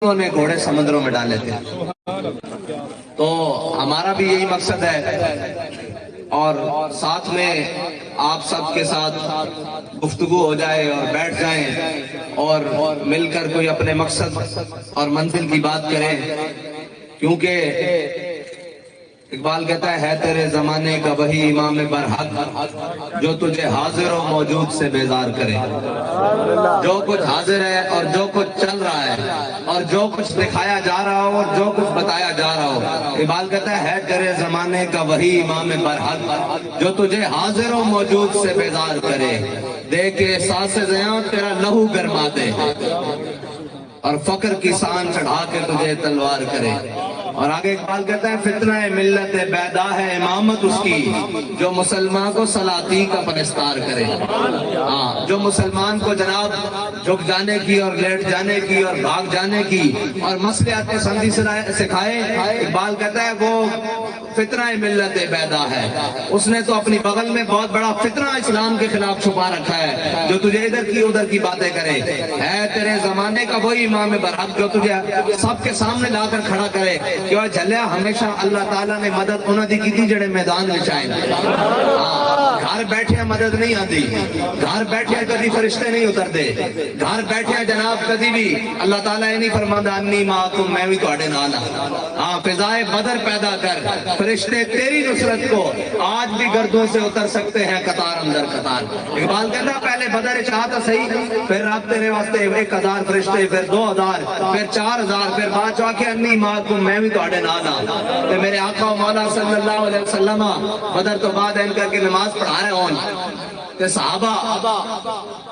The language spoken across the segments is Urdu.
نے گھوڑے سمندروں میں ڈالے تھے. تو ہمارا بھی یہی مقصد ہے اور ساتھ میں آپ سب کے ساتھ گفتگو ہو جائے اور بیٹھ جائیں اور مل کر کوئی اپنے مقصد اور منزل کی بات کریں. کیونکہ اقبال کہتا ہے تیرے زمانے کا وہی امام برحق جو تجھے حاضر و موجود سے بیزار کرے. جو کچھ حاضر ہے اور جو کچھ چل رہا ہے اور جو کچھ دکھایا جا رہا ہو اور جو کچھ بتایا جا رہا ہو, اقبال کہتا ہے تیرے زمانے کا وہی امام برحق جو تجھے حاضر و موجود سے بیزار کرے. دے کے احساس زیاں تیرا لہو گرما دے اور فقر کی سان چڑھا کے تجھے تلوار کرے. اور آگے اقبال کہتا ہے فتنہ ملت بیدا ہے امامت اس کی جو مسلمان کو سلاطین کا پرستار کرے. جو مسلمان کو جناب جھک جانے کی اور لیٹ جانے کی اور بھاگ جانے کی اور مصلحت پسندی سکھائے, اقبال کہتا ہے وہ فتنہ ملت بیدا ہے. اس نے تو اپنی بغل میں بہت بڑا فتنہ اسلام کے خلاف چھپا رکھا ہے جو تجھے ادھر کی ادھر کی باتیں کرے. ہے تیرے زمانے کا وہی امام برحق جو تجھے سب کے سامنے لا کر کھڑا کرے کہ وہ جھلیا ہمیشہ اللہ تعالیٰ نے مدد انہوں دی کی تھی جڑے میدان میں چاہیں. گھر بیٹھے مدد نہیں آتی, گھر بیٹھے کبھی فرشتے نہیں اترتے, گھر بیٹھے جناب کبھی بھی اللہ تعالیٰ نہیں فرماتا انی معکم میں بھی تواڈے نال ہاں. فضائے بدر پیدا کر, فرشتے تیری نصرت کو آج بھی گردوں سے اتر سکتے ہیں قطار اندر قطار. اقبال کہتا پہلے بدر چاہتا صحیح, پھر رب تیرے واسطے 1000 فرشتے, پھر 2000, پھر 4000, پھر بعد چاہ کے انی معکم میں بھی تواڈے نال ہاں. کہ میرے آقا و مولا صلی اللہ علیہ وسلم بدر تو بعد ان کر کے نماز پڑھا رہے ہون تے صحابہ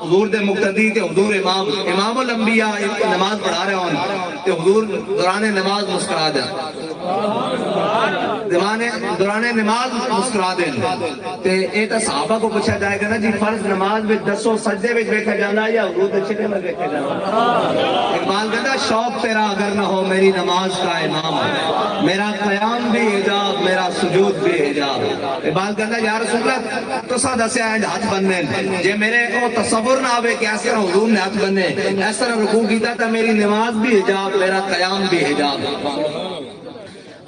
حضور دے مقتدی تے حضور امام الانبیاء نماز پڑھا رہے ہون تے حضور دوران نماز مسکرا دیں, دوران نماز مسکرا دیں. تے اے تے صحابہ کو پوچھا جائے گا نا جی فرض نماز میں دسو سجدے وچ ویکھا جاندا یا حضور دے چہرے وچ ویکھا جاندا. اقبال کہتا شوق تیرا اگر نہ ہو میری نماز کا امام, میرا قیام بھی حجاب میرا سجود بھی حجاب. اقبال کہتا یا رسول اللہ تساں دسیا ہے ہاتھ بننے جے میرے کو تصور نہ آوے کہ اس طرح حضور نے ہاتھ بننے اس طرح رکوع کیتا تھا میری نماز بھی حجاب میرا قیام بھی حجاب.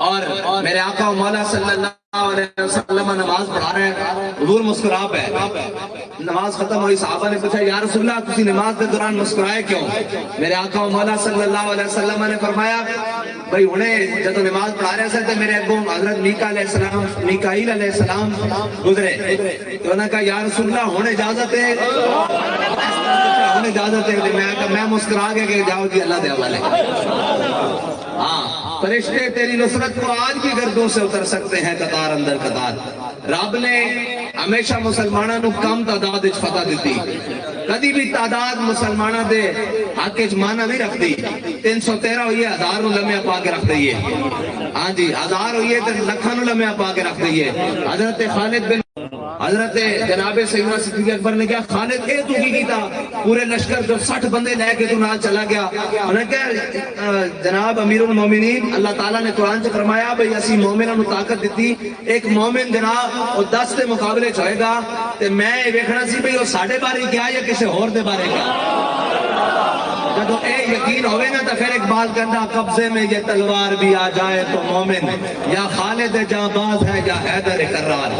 اور میرے آقا و مولا صلی اللہ علیہ وسلم نماز پڑھا رہے ہیں, حضور مسکرا پہ نماز ختم ہوئی. صحابہ نے پوچھا یا رسول اللہ تسی نماز کے دوران مسکرائے کیوں؟ میرے آقا و مولا صلی اللہ علیہ وسلم نے فرمایا بھئی انہیں جب نماز پڑھا رہے تھے میرے اگوں حضرت میکائیل علیہ السلام گزرے تو انہوں نے کہا یا رسول اللہ ہونے اجازت ہے, ہونے اجازت ہے. میں مسکرا کے کہ جاؤ جی اللہ دے حوالے. ہاں فرشتے تیری نصرت کو آج بھی گردوں سے اتر سکتے ہیں قطار اندر قطار. رب نے ہمیشہ مسلمانوں کو کم تعداد فتح دیتی, کدی بھی تعداد مسلمانوں دے حق اچ مانا نہیں رکھ دی. 313 ہوئی ہے 1000 نو لمحہ پا کے رکھ دئیے, ہاں جی 1000 ہوئی ہے تو لکھاں نو لمحہ پا کے رکھ دئیے. حضرت خالد بن حضرت جناب سیدنا صدیق اکبر نے کہا خالد اے تو کی کیتا پورے لشکر جو 60 بندے لے کے تو نال چلا گیا. انہوں نے کہا جناب امیر المومنین اللہ تعالیٰ نے قرآن سے فرمایا بھئی اسی مومنوں نے طاقت دیتی, ایک مومن جناب وہ 10 دے مقابلے چھوئے گا تے میں ویکھنا سی بھئی وہ ساڑھے بارے کیا یا کسی اور دے بارے کیا. جب اے یقین ہوئے نا تو پھر اقبال کہنا قبضے میں یہ تلوار بھی آ جائے تو مومن یا خالد جاں باز ہے یا حیدر کرار.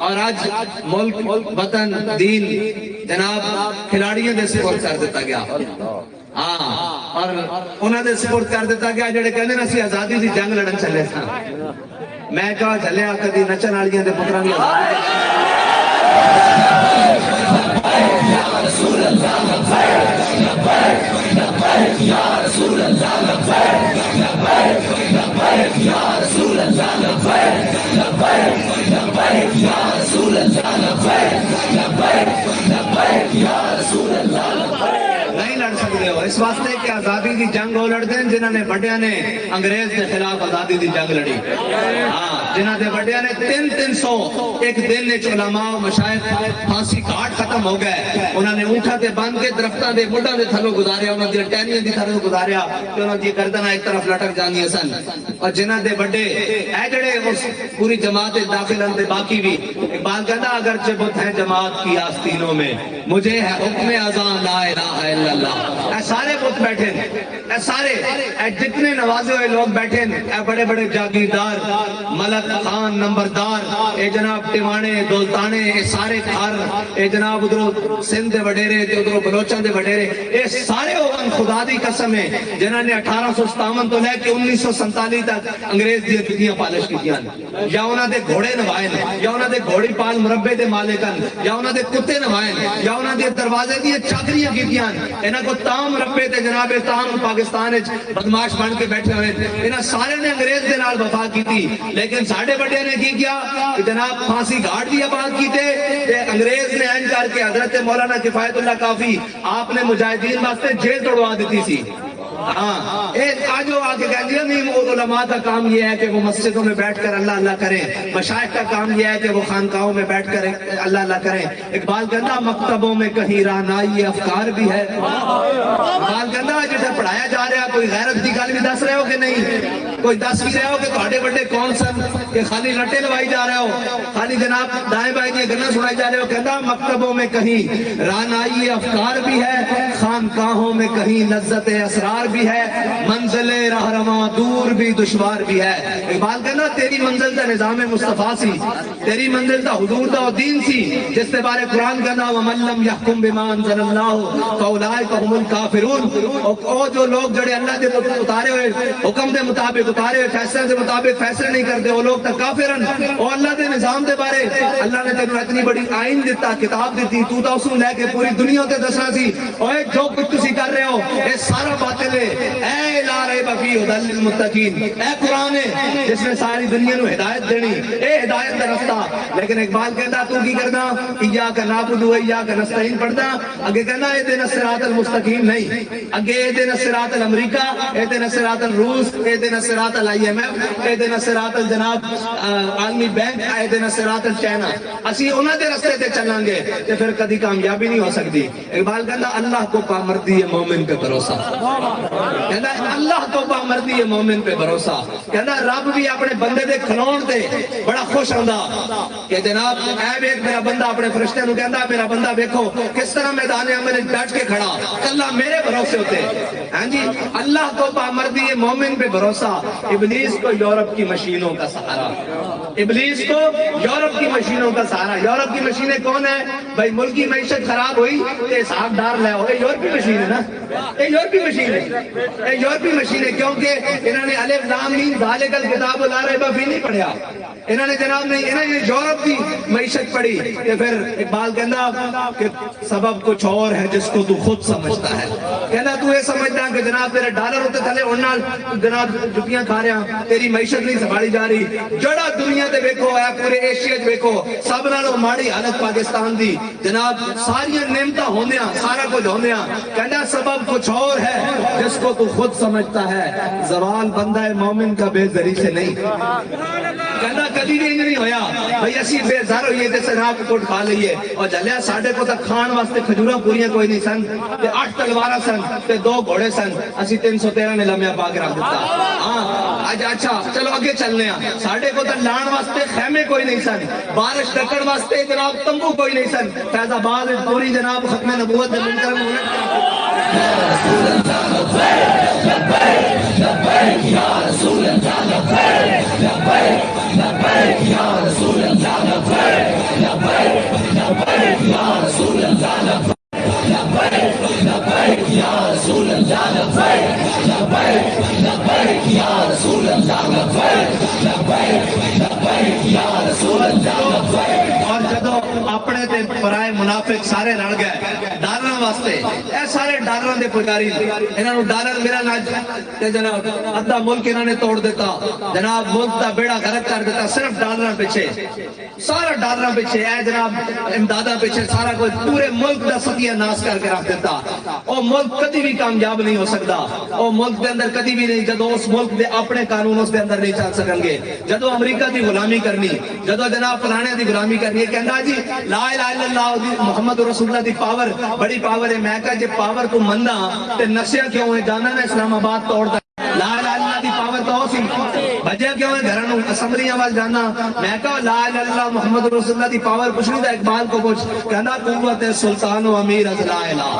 اور آج ملک وطن دین جناب کھلاڑیوں دے سپورٹ کر دیتا گیا. اور انہوں نے سپورٹ کر دیتا گیا جڑے کہنے نا سی آزادی دی جنگ لڑن چلے سا. میں کہا چلے کدی نچن والیاں دے پتراں دی آزادی یا رسول اللہ لبیک لبیک یا رسول اللہ لبیک لبیک لبیک یا رسول اللہ لبیک لبیک لبیک یا رسول اللہ لبیک لبیک لبیک یا رسول اللہ لبیک. نہیں لڑ سکتے ہو اس واسطے کہ آزادی دی جنگ وہ لڑتے ہیں جنہوں نے بڑیاں نے انگریز کے خلاف آزادی دی جنگ لڑی. جنہوں نے بڑیاں نے 300 ایک دن علماء و مشائخ پھانسی گھاٹ ختم ہو گئے. انہوں نے اونٹھا تے بند کے درختوں دے مڈاں دے تھلوں گزاریا, انہوں نے ٹہنیاں دی تھلوں گزاریا کہ انہوں نے گردناں ایک طرف لٹک جاندیاں سن. اور جنہوں نے بڑے اے جڑے پوری جماعت داخل اندے باقی بھی اقبال کہتا اگرچہ بت ہیں جماعت کی آستینوں میں مجھے ہے حکم اذان لا الہ الا اللہ. اے سارے بت بیٹھے ہیں، اے سارے اے جتنے نوازے ہوئے لوگ بیٹھے ہیں، اے بڑے بڑے جاگیردار، ملک خان نمبردار، اے جناب ٹیوانے دولتانے، اے سارے گھر، اے جناب ادھر سندھ دے وڈیرے تے ادھر بلوچاں دے وڈیرے، اے سارے ہوگن خدا دی قسم ہے جنہاں نے 1857 تو لے کے 1947 تک انگریز دی جتیاں پالش کیتیاں، یا انہاں دے گھوڑے نوائے، یا انہاں دے گھوڑی پال مربے دے مالکن، یا انہاں دے کتے نوائے، یا انہاں دے دروازے دی چادریاں کیتیاں، انہاں کو تام ربے تے جناب تام پاکستان وچ بدماش بن کے بیٹھے ہوئے، انہاں سارے نے انگریز دے نال وفا کیتی، لیکن ساڈے بڑے نے کی کیا کہ جناب پھانسی گھاٹ دی آباد کیتے تے انگریز نے این کر کے حضرت مولانا کفایت اللہ کافی آپ نے مجاہدین واسطے جیل توڑوا دیتی سی. ہاں آج وہ آ کے کہہ دیا نہیں، علماء کا کام یہ ہے کہ وہ مسجدوں میں بیٹھ کر اللہ اللہ کریں، مشائخ کا کام یہ ہے کہ وہ خانقاہوں میں بیٹھ کر اللہ اللہ کریں. اقبال کہنا مکتبوں میں کہیں رہنائی افکار بھی ہے. اقبال کہنا جسے پڑھایا جا رہا کوئی غیرت کی گل بھی دس رہے ہو کہ نہیں، کوئی دس بھی رہے ہو کہ تھوڑے بڑے کون سن کہ خالی رٹے لوائی جا رہے ہو، خالی جناب دائیں بائیں یہ گلیں سنائی جا رہے ہو. کہنا مکتبوں میں کہیں رہنائی افکار بھی ہے، خانقاہوں میں کہیں لذت اسرار بھی ہے، منزل رہنما دور بھی دشوار بھی ہے. اقبال کہنا تیری منزل دا نظام مصطفیٰ سی، تیری منزل دا حضور دا دین سی، جس سے بارے قرآن کہنا وَمَن لَّمْ يَحْكُمْ بِمَا أَنزَلَ اللَّهُ فَأُولَٰئِكَ هُمُ الْكَافِرُونَ. او جو لوگ جڑے اللہ دے اتارے ہوئے حکم دے مطابق اتارے ہوئے فیصلے دے مطابق فیصلے نہیں کرتے وہ لوگ تا کافرن. او اللہ دے نظام دے بارے اللہ نے تینوں اتنی بڑی آئین دیتا، کتاب دیتی، تو تا اسوں لے کے پوری دنیا تے دسنا سی اوے جو کچھ تسی کر رہے ہو یہ سارا باطل ہے. اے لا ریب فیہ ھدی للمتقین، اے قرآن ہے جس نے ساری دنیا نو ہدایت دینی، اے ہدایت دا رستہ. لیکن اقبال کہتا تو کی کرنا ایاک نعبد و ایاک نستعین پڑھدا، اگے کہنا اہدنا الصراط المستقیم نہیں، اگے اہدنا الصراط الامریکہ، اہدنا الصراط الروس، اہدنا الصراط IMF، اہدنا الصراط الجناب عالمی بینک، اہدنا الصراط الچائنا. اسی انہاں دے رستے تے چلیں گے تے پھر کدی کامیابی نہیں ہو سکتی. اقبال کہتا اللہ کو پامردی ہے مومن پہ بھروسہ، کہتا اللہ تو پامردی ہے مومن پہ بھروسہ. کہتا رب بھی اپنے بندے دے کھلون تے بڑا خوش ہوندا کہ جناب اے ایک میرا بندہ اپنے فرشتے نو کہندا میرا بندہ دیکھو کس طرح میدان عمل وچ بیٹھ کے کھڑا، اللہ میرے بھروسے ہوتے. ہاں جی اللہ تو پامردی ہے مومن پہ بھروسہ. ابلیس کو یورپ کی مشینوں کا سہارا، ابلیس کو یورپ کی مشینوں کا سہارا. یورپ کی مشینیں کون ہیں بھائی؟ ملکی معیشت خراب ہوئی تو حساب دار لے ہو، یہ یورپی مشین ہے نا، یہ یورپی مشین ہے، یہ یورپی مشین ہے. کیونکہ انہوں نے الف لام میم ذالک الکتاب لا ریب فیہ نہیں پڑھیا، انہوں نے جناب نہیں، انہوں نے یورپ کی معیشت پڑھی. کہ پھر اقبال کہنا کہ سبب کچھ اور ہے جس کو تو خود سمجھتا ہے. کہنا تو یہ سمجھتا کہ جناب تیرے ڈالر ہوتے تھلے اڑنا جناب جتیاں کھا رہا، تیری معیشت نہیں سنبھالی جا رہی. جڑا دنیا تے ویکھو ہے پورے ایشیا تے ویکھو سب نالوں ماڑی حالت پاکستان دی، جناب ساری نعمتاں ہوندیاں سارا کچھ ہوندیاں. کہنا سبب کچھ اور ہے جس کو تو خود سمجھتا ہے، زوال بندہ مومن کا بے زری سے نہیں. کہنا کدی بھی نہیں ہویا بھئی اسی بے زر ہوئیے تے سناب کوٹ کھا لئیے اور جلیا ساڑھے کو تک کھان واسطے کھجوراں پوریاں کوئی نہیں سن تے 8 تلوارہ سن تے 2 گھوڑے سن، اسی 313 میں لمحہ پاک رکھ دیتا. ہاں اچھا چلو اگے چلنے ہیں. ساڑھے کو تک لان واسطے خیمے کوئی نہیں سن، بارش ڈکڑ واسطے جناب تمبو کوئی نہیں سن. فیض آباد پوری جناب ختم نبوت دے منکر ہوئے. یا رسول اللہ لبیک لبیک یا رسول اللہ لبیک لبیک لبیک یا رسول اللہ لبیک لبیک لبیک یا رسول اللہ لبیک لبیک لبیک یا رسول اللہ لبیک لبیک لبیک یا رسول اللہ لبیک لبیک لبیک یا رسول اللہ لبیک. اور جدو اپنے تے پرائے منافق سارے لڑ گئے ڈالر واسطے، اے سارے ڈالر دے پجاری، انہاں نو ڈالر میرا نہ تے جناب ادھا ملک انہاں نے توڑ دیتا، جناب ملک دا بیڑا غرق کر دیتا صرف ڈالر پیچھے، سارا ڈالر پیچھے، اے جناب امداداں پیچھے، سارا کوئی پورے ملک دا ستیہ ناس کر کے رکھ دیتا. او ملک کدی بھی کامیاب نہیں ہو سکتا، او ملک دے اندر کدی بھی نہیں جدو اس ملک دے اپنے قانون اس دے اندر نہیں چل سکن گے. جدو امریکہ دی غلامی کرنی، جدو جناب فلانے دی غلامی کرنی، کہندا جی لا الہ الا اللہ محمد رسول اللہ دی پاور بڑی پاور ہے. میں کہا جے پاور تو مننا تے نشیاں کیوں ہے؟ جانا نا اسلام آباد توڑ دا لا الہ الا اللہ دی پاور تو سی بجے کیوں ہے گھراں اسمبلیاں وال جانا میں کہا لا الہ الا اللہ محمد رسول اللہ دی پاور پوچھنی دا اقبال کو پوچھ کہنا قوت سلطان و امیر از لا الہ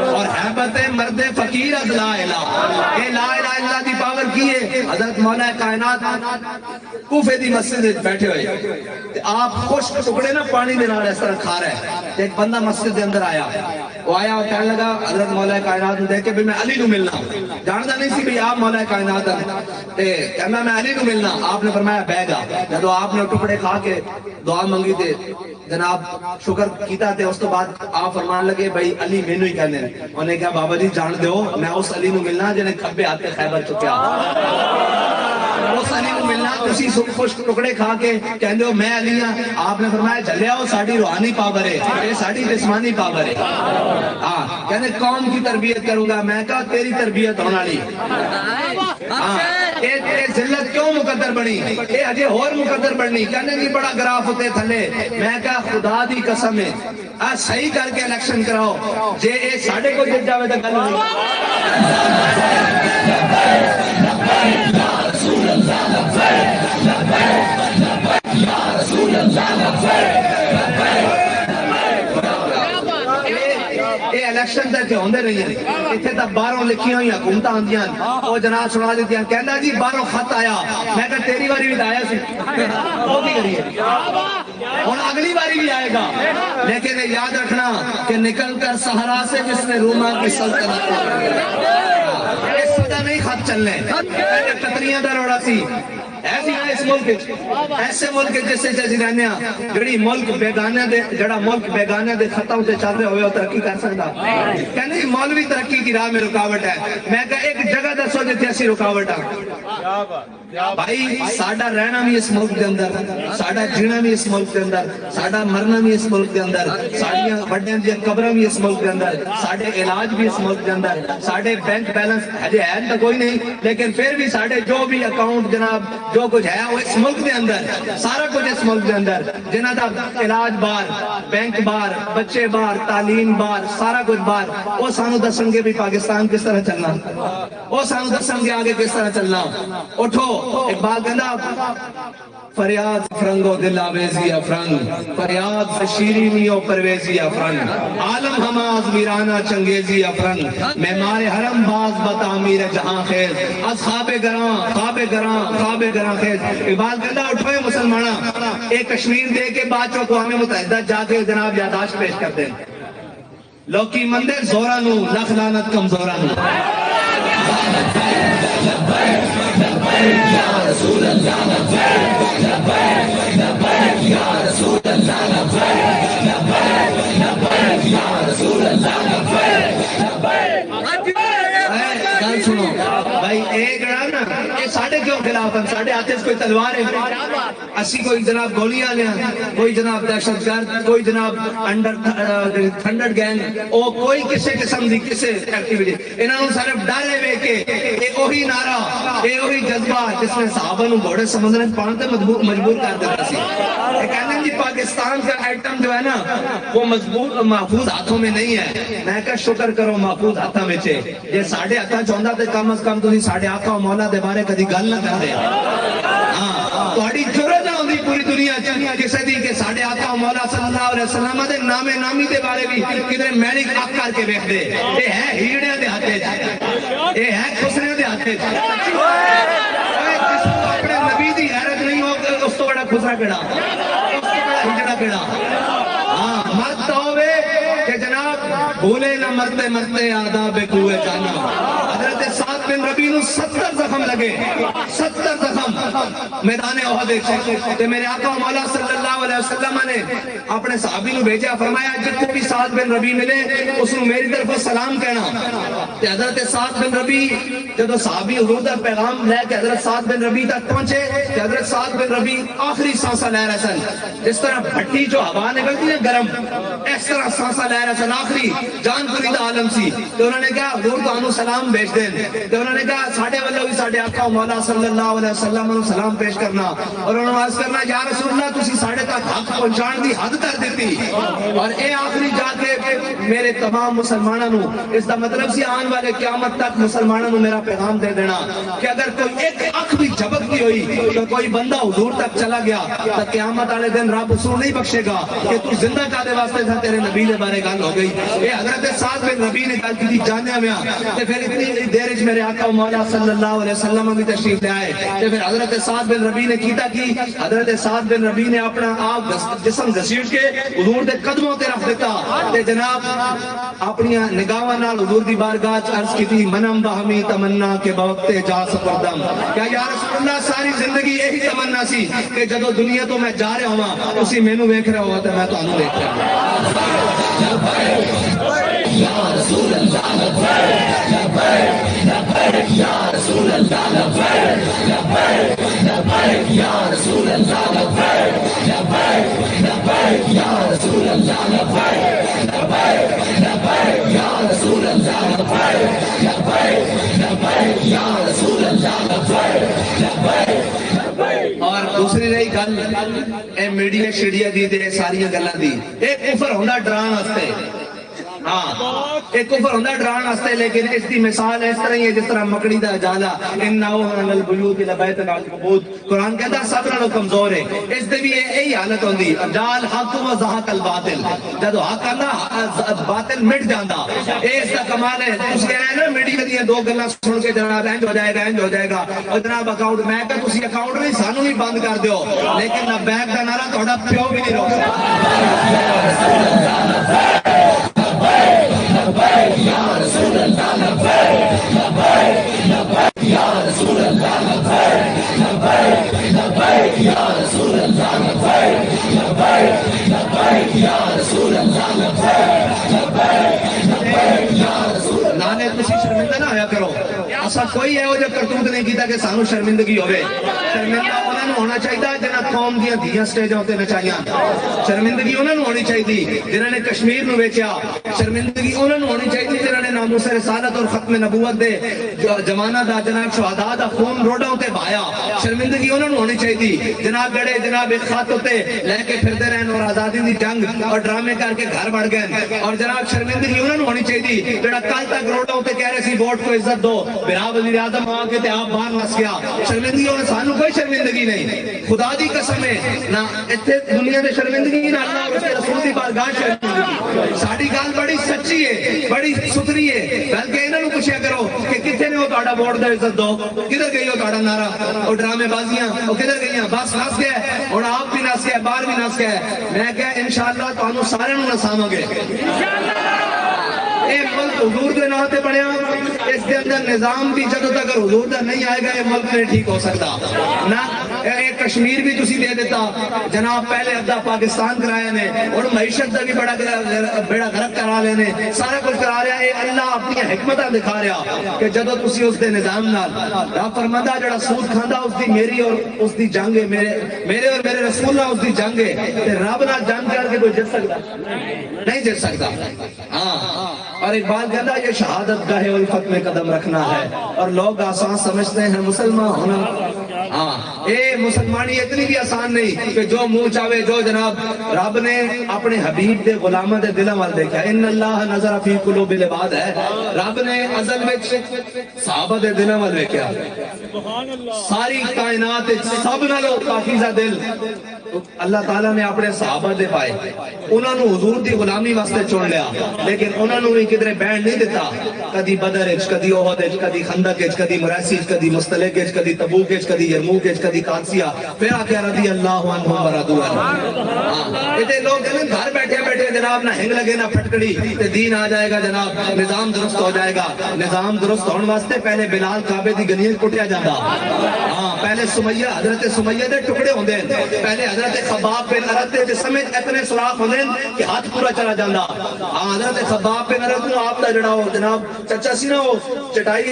اور حیبت مرد فقیر از لا الہ اے لا الہ الا اللہ دی پاور کی ہے حضرت مولا کائنات کوفے دی مسجد بیٹھے ہوئے آپ خشک ٹکڑے نا پانی دے نال اس طرح کھا رہے ہیں ایک بندہ مسجد دے اندر آیا وہ آیا اور کہنے لگا حضرت مولا کائنات نے دیکھ کے بھی میں علی نو ملنا جانتا نہیں سی بھی آپ مولا کائنات ہیں کہنا میں علی نو ملنا آپ نے فرمایا بہ گا جب آپ نے ٹکڑے کھا کے دعا منگی تھے جناب شکر کیتا تھے اس تو بعد آپ فرمان لگے بھائی علی مینو ہی کہنے انہوں نے کہا بابا جی جان دیو میں اس علی نو ملنا جنہیں کھبے ہاتھ خیبر چکیا اس علی نو ملنا تسی خوش ٹکڑے کھا کے کہندے ہو میں علی ہاں آپ نے فرمایا چلیا ہو ساڑی روحانی پاور ہے یہ ساڑی جسمانی پاور ہے ہاں کہنے قوم کی تربیت کروں گا میں کہا تیری تربیت ہونا نہیں ہاں اے ذلت کیوں مقدر بنی اے اجے اور مقدر بنی کہنے نہیں بڑا گراف ہوتے تھلے میں کہا خدا دی قسم ہے آج صحیح کر کے الیکشن کراؤ جے اے ساڑھے کو جت جاوے تو گل یہ الیکشن تک ہوندے رہی ہیں اتنے تک باہروں لکھی ہوئی حکومت آندیاں وہ جناب سنا دیتی ہیں کہنا جی باہروں خط آیا میں کہا تیری باری بھی آیا سی وہ بھی کریے اور اگلی باری بھی آئے گا لیکن یاد رکھنا کہ نکل کر صحرا سے جس نے روما کی سلطنت اس سدا نہیں خط چلنے قطریاں دا روڑا سی ایسی ہے اس ملک ایسے ملک جیسے جیسے رہنے جڑی ملک بیگانے دے جڑا ملک بیگانے دے خطوں سے چل رہے ہوئے ترقی کر سکتا کہنے مولوی ترقی کی راہ میں رکاوٹ ہے میں کہا ایک جگہ دسو جتے ایسی رکاوٹ ہے بھائی ساڑا رہنا بھی اس ملک دے اندر ساڑا جینا بھی اس ملک دے اندر ساڑا مرنا بھی اس ملک دے اندر ساڑیاں بڑھیں دیا قبریں بھی اس ملک دے اندر ساڑے علاج بھی اس ملک دے اندر ساڑے بینک بیلنس ہے تو کوئی نہیں لیکن پھر بھی ساڑے جو بھی اکاؤنٹ جناب جو کچھ ہے وہ اس ملک دے اندر سارا کچھ اس ملک دے اندر جنہ دا علاج بار بینک بار بچے بار تعلیم بار سارا کچھ بار وہ سانو دسن گے بھی پاکستان کس طرح چلنا وہ سانو دسن گے آگے کس طرح چلنا اٹھو اقبال کہنا فریاد فرنگو دل آویزی افرنگ فریاد شیرینی و پرویزی افرنگ عالم ہماز میرانا چنگیزی افرنگ معمار حرم باز بتعمیر جہاں خیز از خواب گراں خواب گراں خواب گراں خیز اقبال کہنا اٹھوئے مسلمانہ ایک کشمیر دے کے بعد اقوام متحدہ جا کے جناب یاداشت پیش کر دیں لوکی مندر زورانو لکھ لعنت کم زورانو یا رسول اللہ لبیک لبیک لبیک یا رسول اللہ لبیک لبیک لبیک یا رسول اللہ لبیک لبیک گل سنو بھائی ایک نا یہ ساڑھے کیوں خلاف ہیں ساڑھے ہاتھے سے کوئی تلوار ہے اسی کوئی جناب گولیاں لیا کوئی جناب دہشت گرد کوئی جناب تھنڈر گینگ او کوئی کسے قسم دی کسے ایکٹیویٹی انہوں نے صرف ڈالے ہوئے کہ اے اوہی نعرہ اے اوہی جذبہ جس میں صحابہ نو گھوڑے سمندر پانتے مجبور کر دیتا سی یہ کہنے جی پاکستان کا ایٹم جو ہے نا وہ محفوظ ہاتھوں میں نہیں ہے میں کہا شکر کرو محفوظ ہاتھوں میں چھے یہ ساڑھے ہاتھا چاہتا تے کم از کم تھی ساڑھے آقا و مولا دے بارے کدی گل نہ کر دے ہاں تہاڈی جرأت نہ ہوندی پوری دنیا چ کسے دی کہ ساڑھے آقا و مولا صلی اللہ علیہ وسلم دے نام نامی دے بارے بھی کدھر میڑی اک کر کے ویکھ دے اے ہے ہیڑیاں دے ہاتھے چ اے ہے خسریاں دے ہاتھے چ جس کو اپنے نبی دی حیرت نہیں ہو اس تو بڑا خسرا کیڑا اس تو بڑا ہجڑا کیڑا ہاں مرد ہوے کہ جناب بھولے نہ مرتے مرتے آداب کوئے جانا حضرت سعد بن ربیع نو 70 زخم لگے 70 زخم میدان احد تے میرے آقا و مولا صلی اللہ علیہ وسلم نے اپنے صحابی نو بھیجا فرمایا جتنے بھی سعد بن ربیع ملے اس نو میری طرف سلام کہنا تے حضرت سعد بن ربیع جب صحابی حضور دا پیغام لے کے حضرت سعد بن ربیع تک پہنچے تے حضرت سعد بن ربیع آخری سانسا لے رہے سن جس طرح بھٹی جو ہوا نکلتی ہے گرم اس طرح سانسا لے رہے سن آخری جان پوری دا عالم سی تو انہوں نے کہا حضور تو انہوں سلام بھیج دیں تو انہوں نے کہا ساڑھے واللہ بھی ساڑھے آقا و مولا صلی اللہ علیہ وسلم انہوں سلام پیش کرنا اور انہوں نے عرض کرنا یا رسول اللہ تسی ساڑھے تک حق پہنچان دی حد کر دیتی اور اے آخری جات کہ میرے تمام مسلمانوں اس دا مطلب سی آن والے قیامت تک مسلمانوں میرا پیغام دے دینا کہ اگر کوئی ایک اکھ بھی جھپکتی ہوئی تو کوئی بندہ حضور تک چلا گیا تو قیامت والے دن رب اسے نہیں بخشے گا کہ تو زندہ کا دے واسطے تھا تیرے نبی نے بارے گل ہو گئی. یہ حضرت سعد بن ربیع نے گل کی جانیا میں تے پھر اتنی دیر وچ میرے آقا مولا صلی اللہ علیہ وسلم بھی تشریف لے آئے تے پھر حضرت سعد بن ربیع نے کیتا کی حضرت سعد بن ربیع نے اپنا آپ جسم گھسیٹ کے حضور دے قدموں تے رکھ دیتا تے جناب اپنی نگاہاں نال حضور دی بارگاہ وچ عرض کیتی منم بہمی تمنا کے بوقت جا سپردم کیا یا رسول اللہ ساری زندگی یہی تمنا سی کہ جدو دنیا تو میں جا رہا ہوں اسی مینوں ویکھ رہا ہوا تے میں تانوں دیکھ رہا یا رسول اللہ لبیک لبیک یا رسول اللہ لبیک لبیک یا رسول اللہ لبیک لبیک یا رسول اللہ لبیک لبیک یا رسول اللہ لبیک لبیک یا رسول اللہ لبیک. اور دوسری رہی گل اے میڈیا شیڈیا دی تے ساری گلاں دی ایک کفر ہوندا ڈران واسطے ہاں ایک کفر ہوندا ڈران واسطے لیکن اس دی مثال اس طرح ہی ہے جس طرح مکڑی دا جالا ان اوہن البیوت لبیت العنکبوت قرآن کہتا ہے سب نالوں کمزور ہے اس دی بھی یہی حالت ہوندی جال حق و زہق الباطل جدو حق آندا باطل مٹ جاندا اس دا کمال ہے اس کہہ رہے ہیں نا میڈیا دی دو گلاں سن کے جناب انج ہو جائے گا اور جناب اکاؤنٹ میں کہ تسی اکاؤنٹ نہیں سانوں بھی بند کر دیو لیکن نہ بیک دا نعرہ تہاڈا پیو بھی نہیں روک یا رسول اللہ لبیک لبیک یا رسول اللہ لبیک لبیک یا رسول اللہ لبیک لبیک یا رسول اللہ لبیک یا رسول اللہ. نانے تسی شرمندہ نہ ہویا کرو اسا کوئی ہے وہ جو کرتوت نہیں کیتا کہ سانو شرمندگی ہوئے شرمندہ انہوں نے ہونا چاہیے جنہاں قوم دیا دیا سٹیجوں ہوتے نچائیاں شرمندگی انہوں نے ہونی چاہیے جنہوں نے کشمیر نو ویچیا شرمندگی انہوں نے ہونی چاہیے جنہوں نے ناموس رسالت اور ختم نبوت دے جمانہ دا جناب شہداء دا خون روڈا ہوتے بھایا شرمندگی انہوں نے ہونی چاہیے جناب گڑے جناب ایک خط ہوتے لے کے پھرتے رہن اور آزادی دی جنگ اور ڈرامے کر کے گھر بڑھ گئے اور جناب شرمندگی انہوں نے ہونی چاہیے جڑا کل تک روڈا ہوتے کہہ رہے سی ووٹ کو عزت دو برا وزیر اعظم آ کے تے آپ باہر نس گیا شرمندگی ہونے سانو کوئی شرمندگی نہیں خدا دی قسم ہے نہ اتنے دنیا دے شرمندگی نہ اللہ اور اس کے رسول دی بارگاہ شرمندگی ساڈی گل بڑی سچی ہے بڑی ستھری ہے بلکہ انہاں نوں پوچھیا کرو کہ کتنے نے وہ تہاڈا ووٹ دا عزت دو کدھر گئی وہ تہاڈا نعرہ اور ڈرامے بازیاں وہ کدھر گئیاں بس نس گئے ہن آپ بھی نس گئے باہر بھی نس گئے میں کہ انشاءاللہ تانوں سارے نوں نساواں گے انشاءاللہ. اے ملک حضور دے نام تے بنیا اس دے اندر نظام بھی جدوں تک حضور دا نہیں آئے گا یہ ملک نہیں ٹھیک ہو سکتا نہ اے کشمیر بھی تسی دے دیتا جناب پہلے ادھا پاکستان کرایا نے اور معیشت دا بھی بڑا بیڑا غرق کرا لینے سارا کچھ کرا رہا ہے اللہ اپنی حکمتاں دکھا رہا کہ جدوں تسی اس دے نظام نال رب فرماندا جڑا سود کھاندا اس دی میری اور اس دی جنگ ہے میرے اور میرے رسول اللہ اس دی جنگ ہے تے رب نال جنگ کر کے کوئی جیت سکتا نہیں جیت سکتا. ہاں اور اقبال کہتا ہے یہ شہادت گاہ الفت میں قدم رکھنا ہے اور لوگ آسان سمجھتے ہیں مسلمان ہونا ہاں اے مسلمانی اتنی بھی آسان نہیں کہ جو منہ چاہے جو جناب رب نے اپنے حبیب دے غلامہ دے دلوں وال دیکھا ان اللہ نظر فی قلوب العباد ہے رب نے ازل میں صحابہ دے دلوں وال دیکھا ساری کائنات سب نالوں پاکیزہ دل اللہ تعالیٰ نے اپنے صحابہ دے پائے انہوں نے حضور دی غلامی واسطے چن لیا لیکن انہوں نے بھی کدھر بینڈ نہیں دیتا کدی بدر اچ کدی احد اچ کدی خندق اچ کدی مراسی اچ کدی مستلق اچ کدی تبوک اچ کدی یرموک اچ کدی قادسیہ پھر آکے رضی اللہ عنہ ورضوا عنہ اتنے لوگ جنہیں گھر بیٹھے بیٹھے جناب نہ ہنگ لگے نہ پھٹکڑی تے دین آ جائے گا جناب نظام درست ہو جائے گا نظام درست ہونے واسطے پہلے بلال کعبے دی گلیاں کٹیا جاتا ہاں پہلے سمیہ حضرت سمیہ دے ٹکڑے ہوندے پہلے حضرت خباب بن ارد دے جسم اتنے سوراخ ہوندے کہ ہاتھ پورا چلا جاندا ہاں حضرت خباب بن ارد نو آپ دا جڑا جناب چچا سی نا وہ چٹائی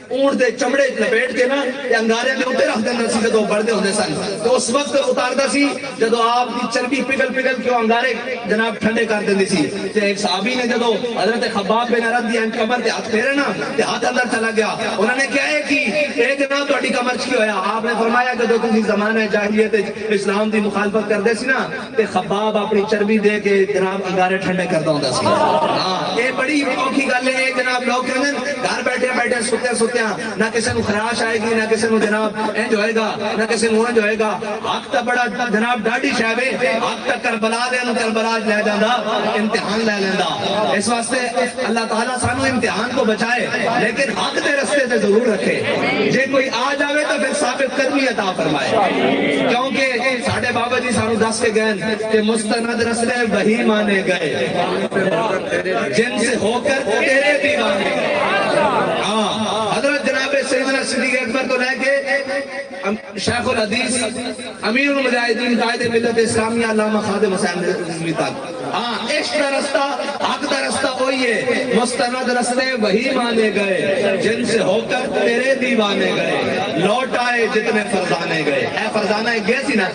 اونٹ دے چمڑے لپیٹ کے نا انگارے دے اوپر رکھ دینا سی جدوں بڑھدے ہوندے سن تو اس وقت اتاردا سی جدوں آپ دی چربی پگھل پگھل کے انگارے جناب ٹھنڈے کر دیندی سی تے ایک صحابی نے جدوں حضرت خباب بن ارد دی کمر تے ہاتھ پھیرے نا تے ہاتھ اندر چلا گیا انہوں نے کیا ہے کہ اے جناب تہاڈی کمر کی ہویا آپ نے فرمایا جدوں تسی زمانہ جاہلیت اسلام دی مخالفت کردے سی نا تے خباب اپنی چربی دے کے جناب انگارے ٹھنڈے کردا ہوندا سی ہاں اے بڑی اوکھی گل ہے جناب لوگ کہندے گھر بیٹھے بیٹھے ستے نہ کسی کو خراش آئے گی نہ کسی کو جناب انج ہوئے گا نہ کسی کو انج ہوئے گا حق تا بڑا جناب ڈاڈی شاہ ہے حق تا کربلا دے نو کربلا لے جاندا امتحان لے لیندا اس واسطے اللہ تعالیٰ سانو امتحان کو بچائے لیکن حق دے رستے تے ضرور رکھے جے کوئی آ جاوے تو پھر ثابت قدمی عطا فرمائے کیونکہ ساڈے بابا جی سانو دس کے گئے کہ مستند رستے وہی مانے گئے جن سے ہو کر تیرے دیوانے ہاں حضرت جناب سیدنا صدیق اکبر کو لے کے شیخ الحدیث امیر المجاہدین قائد ملت اسلامیہ علامہ خادم حسین رضوی تک ہاں عشق کا رستہ حق کا رستہ وہی ہے مستند رستے وہی مانے گئے جن سے ہو کر تیرے دیوانے گئے لوٹ آئے جتنے فرزانے گئے اے فرزانہ ایک گئے سی نا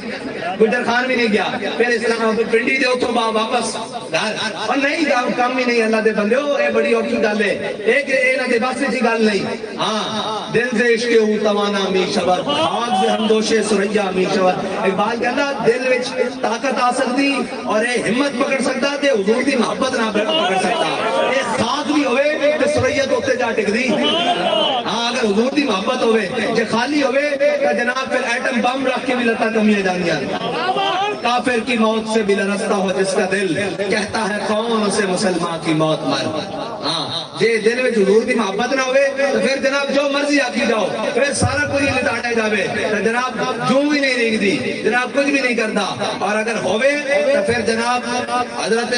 گجر خان بھی نہیں گیا پھر اسلام پنڈی دے اتوں با واپس اور نہیں کام بھی نہیں اللہ دے بندے ہو اے بڑی اوکھی گل ہے ایک انہاں دے بس دی گل نہیں ہاں دل سے عشق ہو توانا می شور خاک سے ہمدوش سریا می شور اقبال کہندا دل وچ طاقت آ سکتی اور اے ہمت پکڑ سکتا تے حضور دی محبت نہ پکڑ سکتا اے خاک بھی ہوئے تے سریا تو تے جا ٹکدی ہاں اگر حضور دی محبت ہوئے جے خالی ہوئے تے جناب پھر ایٹم بم رکھ کے بھی لتا کمیاں جاندیاں کافر کی موت سے بھی لرزتا ہو جس کا دل کہتا ہے کون اسے مسلمان کی موت مر ہاں جے دل میں حضور دی محبت نہ ہوئے تو پھر جناب جو مرضی آکی جاؤ پھر سارا کچھ لٹاٹے جاوے تو جناب جو بھی نہیں ریگ دی جناب کچھ بھی نہیں کرتا اور اگر ہوئے تو پھر جناب حضرت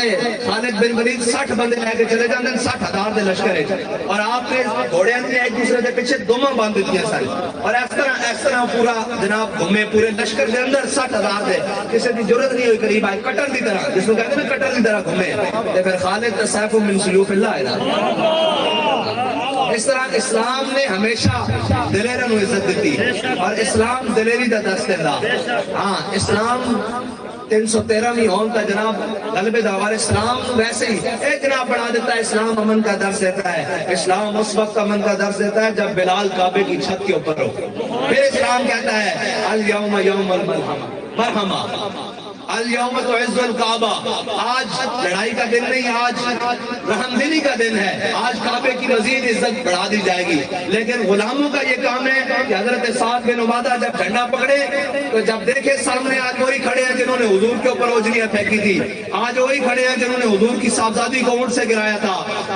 خالد بن ولید 60 بندے لے کے چلے جاندے 60,000 دے لشکر ہے اور آپ نے گھوڑیاں نے ایک دوسرے کے پیچھے دوما باندھ دیا سارے اور اس طرح پورا جناب گھومے پورے لشکر کے اندر 60,000 دے کسی دی ضرورت نہیں ہوئی قریب آئے کٹر دی طرح جس کو کہتے ہیں نا کٹر دی طرح گھومے تو پھر خالد سیف من سیوف اللہ ہے اس طرح اسلام نے ہمیشہ دلیروں کو عزت دیتی اور اسلام دلیری دا درس دیتا ہاں اسلام 313ویں ہون کا جناب غلبے دعوار اسلام ویسے ہی ایک جناب بڑھا دیتا ہے اسلام امن کا درس دیتا ہے اسلام اس وقت امن کا درس دیتا ہے جب بلال کعبے کی چھت کے اوپر ہو پھر اسلام کہتا ہے الیوم یوم المرحمہ الیوم تعز الکعبہ آج لڑائی کا دن نہیں آج رحم دلی کا دن ہے آج کعبے کی مزید عزت بڑھا دی جائے گی لیکن غلاموں کا یہ کام ہے کہ حضرت سعد بن عبادہ جب جھنڈا پکڑے تو جب دیکھے سامنے آج وہی کھڑے ہیں جنہوں نے حضور کے اوپر اوجریاں پھینکی تھی آج وہی کھڑے ہیں جنہوں نے حضور کی صاحبزادی کو اونٹ سے گرایا تھا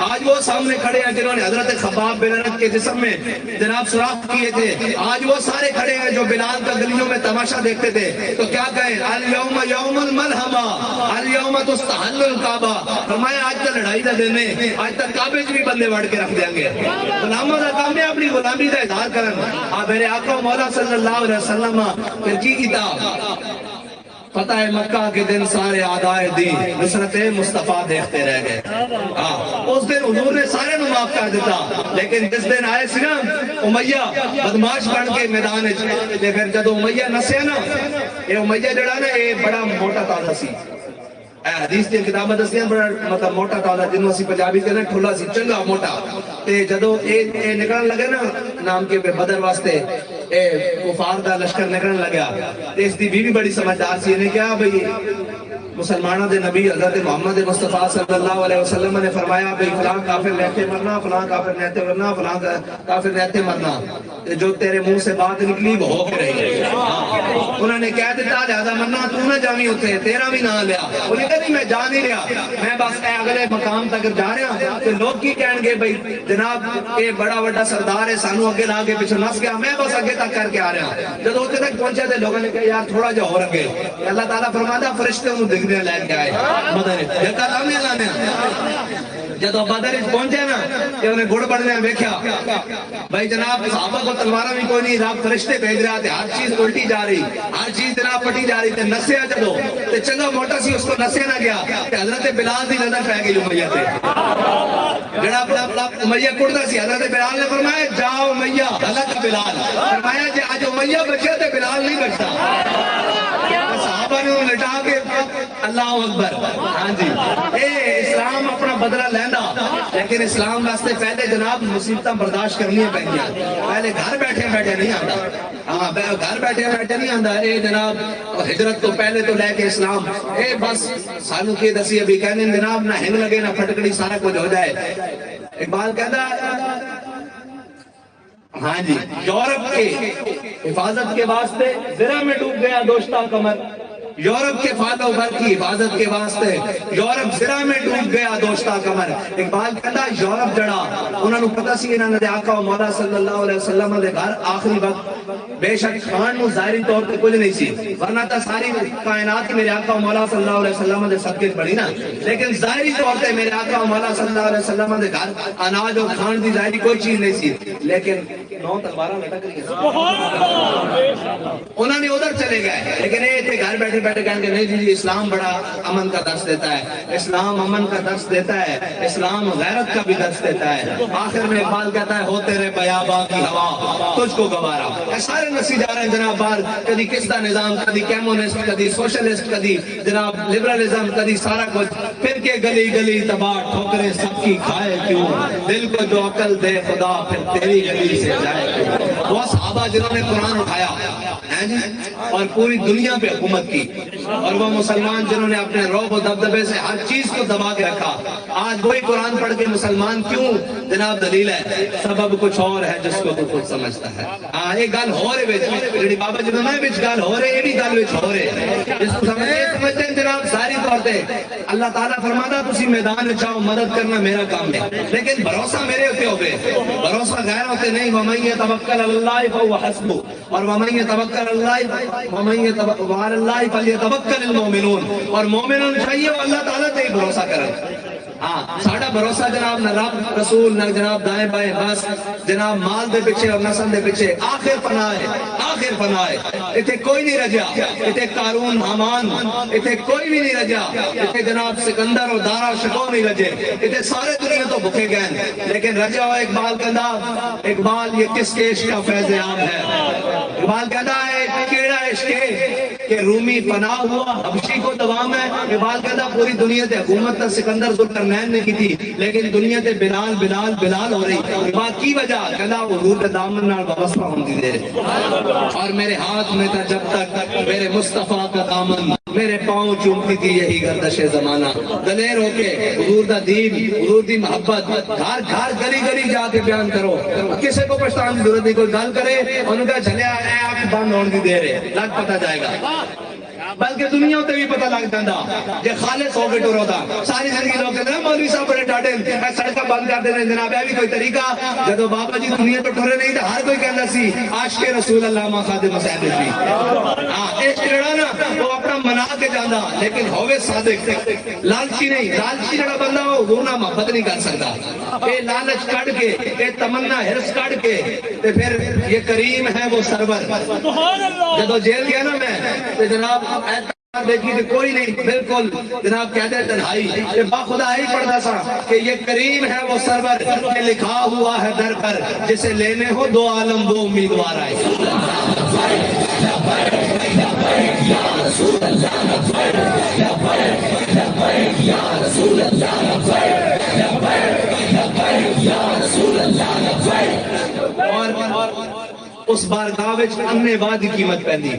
آج وہ سامنے کھڑے ہیں جنہوں نے حضرت خباب بن ارد کے جسم میں جناب سوراخ کیے تھے آج وہ سارے کھڑے ہیں جو بلال کا گلیوں میں تماشا دیکھتے تھے تو کیا کہیں الیوم یوم الملحمہ الیوم تستحل الکعبہ فرمایا آج کا لڑائی دا دن ہے آج تک کعبے بھی بندے وڑ کے رکھ دیں گے غلاموں دا کام ہے اپنی غلامی دا اظہار کرنا میرے آقا مولا صلی اللہ علیہ وسلم پھر کی کتاب فتح مکہ کے دن سارے آدائے دی نصرت مصطفیٰ دیکھتے رہ گئے اس دن حضور نے سارے نو معاف کر دیتا لیکن جس دن آئے سی نا امیہ بدماش بن کے میدان پھر جب امیہ نسیا نا یہ امیہ جڑا نا یہ بڑا موٹا تازہ سی حدیث دی کتابیں دسدیاں بڑا مطلب موٹا تازہ جنوں اسی پنجابی کہنے ٹھلا سی چنگا موٹا تے جدوں اے نکلن لگے نا نام کے بدر واسطے اے کفار دا لشکر نکلن لگا تے اس دی بیوی بڑی سمجھدار سی نے کہا بھئی مسلمانوں دے نبی حضرت محمد مصطفیٰ صلی اللہ علیہ وسلم نے فرمایا بھئی فلان کافر نیتے مرنا فلان کافر نیتے مرنا فلان کافر نیتے مرنا جو تیرے منہ سے بات نکلی وہ ہو کے رہی ہے انہوں نے کہہ دیتا لہذا مرنا تو نہ جامی ہوتے تیرا بھی نہ لیا انہوں نے کہا نہیں میں جا نہیں رہا میں بس اے اگلے مقام تک جا رہا تو لوگ کی کہیں گے بھئی جناب اے بڑا بڑا سردار ہے سانو اگے لاگے پیچھے نس گیا میں بس اگے تک کر کے آ رہا جب ہوتے تک پہنچے تھے لوگوں نے کہا یار تھوڑا جو ہو رکھے اللہ تعالیٰ فرماتا فرشتے انہوں دکھ دیا لے کے آئے مدر جگہ لانے لانے جدو بدر پہنچے نا کہ انہیں گڑ بڑھنے ویکھیا بھائی جناب صحابہ کو تلوارہ بھی کوئی نہیں، رب فرشتے بھیج رہا تھے، ہر چیز الٹی جا رہی، ہر چیز جناب پٹی جا رہی تھے، نسیا جدو تے چنگا موٹا سی اس کو نسیا نہ گیا کہ حضرت بلال دی نظر پہ گئی امیہ تے جڑا اپنا امیہ کڑتا سی، حضرت بلال نے فرمایا جاؤ امیہ حلق بلال، فرمایا جی آج امیہ بچے تے بلال نہیں بچتا، صحابہ نے لٹا کے اللہ اکبر۔ ہاں جی اے اسلام اپنا بدلہ لینا، لیکن اسلام واسطے پہلے جناب مصیبتیں برداشت کرنی پہنگی، پہلے گھر بیٹھے بیٹھے نہیں آتا، ہاں گھر بیٹھے بیٹھے نہیں آتا، اے جناب ہجرت تو پہلے تو لے کے اسلام اے بس سانو کی دسی ابھی کہنے جناب نہ ہنگ لگے نہ پھٹکڑی سارا کچھ ہو جائے۔ اقبال کہتا ہاں جی یورپ کے حفاظت کے واسطے زرہ میں ڈوب گیا دوشتا کمر، یورپ کے فال و بر کی حفاظت کے واسطے یورپ زرہ میں ڈوب گیا دوشتا کمر۔ اقبال کہتا یورپ جڑا انہوں نے پتہ سی انہوں نے آقا و مولا صلی اللہ علیہ وسلم دے گھر آخری وقت بے شک خان نو ظاہری طور پہ کچھ نہیں سی، ورنہ تا ساری کائنات میرے آقا و مولا صلی اللہ علیہ وسلم دے صدقے پڑی نا، لیکن ظاہری طور پہ میرے آقا و مولا صلی اللہ علیہ وسلم دے گھر اناج و کھان دی ظاہری کوئی چیز نہیں سی، لیکن 9 تلواریں لٹک رہی ہیں، انہوں نے ادھر چلے گئے، لیکن یہ گھر بیٹھے بیٹھے کہیں گے نہیں جی اسلام بڑا امن کا درس دیتا ہے، اسلام امن کا درس دیتا ہے، اسلام غیرت کا بھی درس دیتا ہے۔ آخر میں اقبال کہتا ہے ہو تیرے بیاباں کی ہوا تجھ کو گوارا، سارے نسی جا رہے ہیں جناب باہر، کدی کس کا نظام، کدی کیمونسٹ، کدی سوشلسٹ، کدی جناب لبرلزم، کدی سارا کچھ، پھر کے گلی گلی تباہ ٹھوکریں سب کی کھائے کیوں، دل کو جو عقل دے خدا پھر تیری گلی سے جائے کیوں۔ وہ صحابہ جنہوں نے قرآن اٹھایا اور پوری دنیا پہ حکومت کی، اور وہ مسلمان جنہوں نے اپنے رعب و دبدبے سے ہر چیز کو دبا کے رکھا، آج وہی قرآن پڑھ کے مسلمان کیوں جناب دلیل ہے سبب کچھ اور ہے جس کو تو خود سمجھتا ہے۔ ہاں ایک گل ہو رہے جڑی بابا جی میں وچ گل ہو رہے، یہ بھی گل وچ ہو رہے جس کو سمجھتے ہیں جناب ظاہری طور پہ اللہ تعالیٰ فرماتا تسی میدان چاہو مدد کرنا میرا کام ہے، لیکن بھروسہ میرے ہوتے ہوئے، بھروسہ غیر ہوتے نہیں۔ وَمَن يَتَوَكَّلْ عَلَى اللَّهِ فَهُوَ حَسْبُهُ، اور وَمَن يَتَوَكَّلْ عَلَى اللَّهِ وَعَلَى اللَّهِ فَلْيَتَوَكَّلِ الْمُؤْمِنُونَ، اور مومنوں چاہیے وہ اللہ تعالیٰ تے بھروسہ کریں۔ ہاں ساڑھا بھروسہ جناب نہ رب رسول نہ جناب دائیں بائیں، بس جناب مال دے پیچھے اور نسل دے پیچھے آخر فنا ہے، آخر فنا ہے۔ اتھے کوئی نہیں رجا، اتھے قارون حامان اتھے کوئی بھی نہیں رجا، اتھے جناب سکندر اور دارا شکو نہیں رجے، اتھے سارے دنیا تو بھکے گئے، لیکن رجا ہوا اقبال کہتا اقبال یہ کس کے عشق کا فیض عام ہے۔ اقبال کہتا ہے کیڑا عشق ہے کہ رومی پناہ ہوا حبشی کو دوام ہے۔ اقبال کہتا پوری دنیا تے حکومت تا سکندر ذوالقرنین نے کی تھی، لیکن دنیا تے بلال بلال بلال ہو رہی۔ اقبال کی وجہ کہتا حضور تے دامن نال وابستہ ہوندی دے، اور میرے ہاتھ میں تھا جب تک میرے مصطفیٰ کا دامن، میرے پاؤں چومتی تھی یہی گردش زمانہ۔ دلیر ہو کے حضور دا دین، حضور دی محبت گھر گھر گلی گلی جا کے بیان کرو، کسی کو پچھتان کی ضرورت نہیں، کوئی گل کرے انہوں کا جھلیا ہے آپ بند ہونے کی دیر ہے لگ پتہ جائے گا، بلکہ دنیا تے بھی پتہ لگ جاندہ جے خالص ہو کے ٹرو دا۔ ساری زندگی لوگ کہتے ہیں مولوی صاحب بڑے ڈاٹے ہیں سڑکہ بند کر دینے جناب ہے بھی کوئی طریقہ، جدو بابا جی دنیا تو ٹرے نہیں تھا ہر کوئی کہنا سی عاشق رسول اللہ ما خادم مسائد بھی۔ عشق جڑا نا وہ اپنا منا کے جاندہ، لیکن ہوئے صادق لالچی نہیں، لالچی جڑا بندہ ہو وہ نہ محبت نہیں کر سکتا۔ اے لالچ کڑ کے، اے تمنا حرص کڑ کے، تے پھر یہ کریم ہے وہ سرور۔ جدو جیل گیا نا میں جناب دیکھی کہ کوئی نہیں، بالکل جناب کہہ دے تنہائی، یہ باخدا ہی پڑھتا سا کہ یہ کریم ہے وہ سرور، یہ لکھا ہوا ہے در پر جسے لینے ہو دو عالم دو امیدوار آئے۔ اور اس بارگاہ وچ اننے واد کی قیمت پہندی،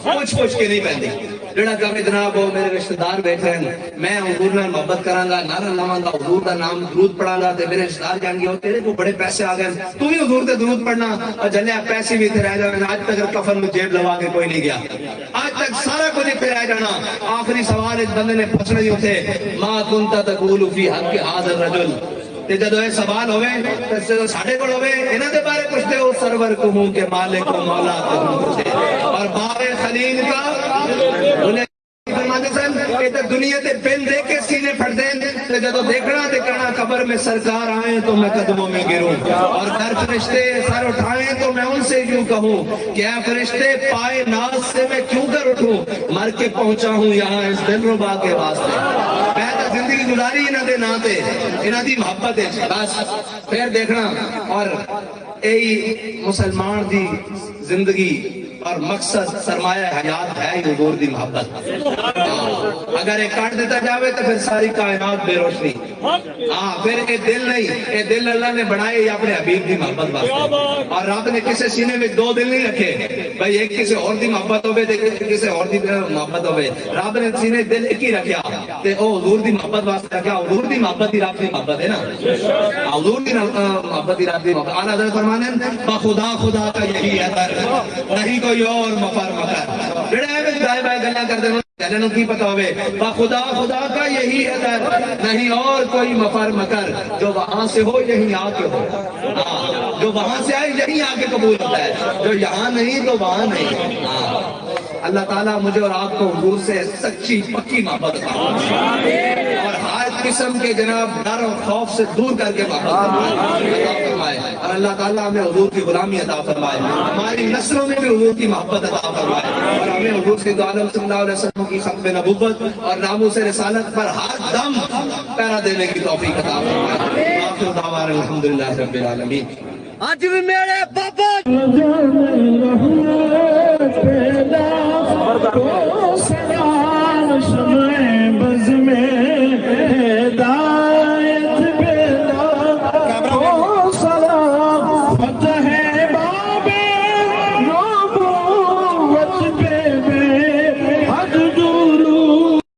پوچھ پوچھ کے نہیں پہندی۔ جڑا کہے جناب وہ میرے رشتہ دار بیٹھے ہیں، میں حضور نال محبت کرانگا، نعرہ لاواں گا، حضور دا نام درود پڑھاں گا، تے میرے رشتہ دار کہیں گے تیرے کو بڑے پیسے آ گئے تو بھی حضور تے درود پڑھنا، اور جلیا پیسے بھی تے رہ جانے۔ آج تک کفن میں جیب لوا کے کوئی نہیں گیا، آج تک سارا کچھ تے رہ جانا۔ آخری سوال اس بندے نے پوچھنا ہی ہوتے ما کنت تقول فی حق هذا الرجل، تے جدو یہ سوال ہوئے تو ساڑھے کو ہوئے انہاں دے بارے پوچھتے ہو سرور کو ہوں کہ مالک و مولا کو ہوں، اور باغ خلیل کا انہیں فرماتے سن کہ دنیا تے بن دے کے سینے پھٹ دیں تے جدو دیکھنا تے کرنا قبر میں سرکار آئیں تو میں قدموں میں گروں، اور در فرشتے سر اٹھائیں تو میں ان سے یوں کہوں کہ اے فرشتے پائے ناز سے میں کیوں کر اٹھوں، مر کے پہنچا ہوں یہاں اس دل ربا کے واسطے، میں تو زندگی گزاری انہاں دے نا تے انہاں دی محبت ہے بس۔ پھر دیکھنا اور یہی مسلمان دی زندگی اور مقصد سرمایہ حیات ہے ہی حضور دی محبت۔ اگر یہ کاٹ دیتا جاوے تو پھر ساری کائنات بے روشنی، ہاں پھر یہ دل نہیں، یہ دل اللہ نے بنائے یہ اپنے حبیب دی محبت واسطے، اور رب نے کسی سینے میں دو دل نہیں رکھے بھائی ایک کسی اور دی محبت ہوئے کسی اور دی محبت ہوئے، رب نے سینے دل ایک ہی رکھیا تے او حضور دی محبت واسطے رکھیا، حضور دی محبت ہی رب دی محبت ہے نا، حضور دی محبت ہی رب دی محبت۔ اعلیٰ حضرت فرمانے بخدا خدا کا یہی ہے در نہیں کوئی اور مفر مکر، جڑے ہے دائیں بائیں گلا کرتے ہیں جنہوں کی پتہ ہوئے خدا خدا کا یہی ہے در نہیں اور کوئی مفر مکر، جو وہاں سے ہو یہیں آ کے ہو، جو وہاں سے آئے یہیں آ کے قبول ہوتا ہے، جو یہاں نہیں تو وہاں نہیں۔ اللہ تعالیٰ مجھے اور آپ کو حضور سے سچی پکی محبت عطا فرمائے اور ہر قسم کے جناب ڈر اور خوف سے دور کر کے محبت عطا فرمائے، اور اللہ تعالیٰ ہمیں حضور کی غلامی عطا فرمائے، ہماری نسلوں میں بھی حضور کی محبت عطا فرمائے، اور ہمیں حضور صلی اللہ علیہ وسلم کی ختم نبوت اور ناموس رسالت پر ہر دم پہرا دینے کی توفیق عطا فرمائے۔ آخر دعوانا الحمدللہ رب العالمین۔ آج بھی میرے بابا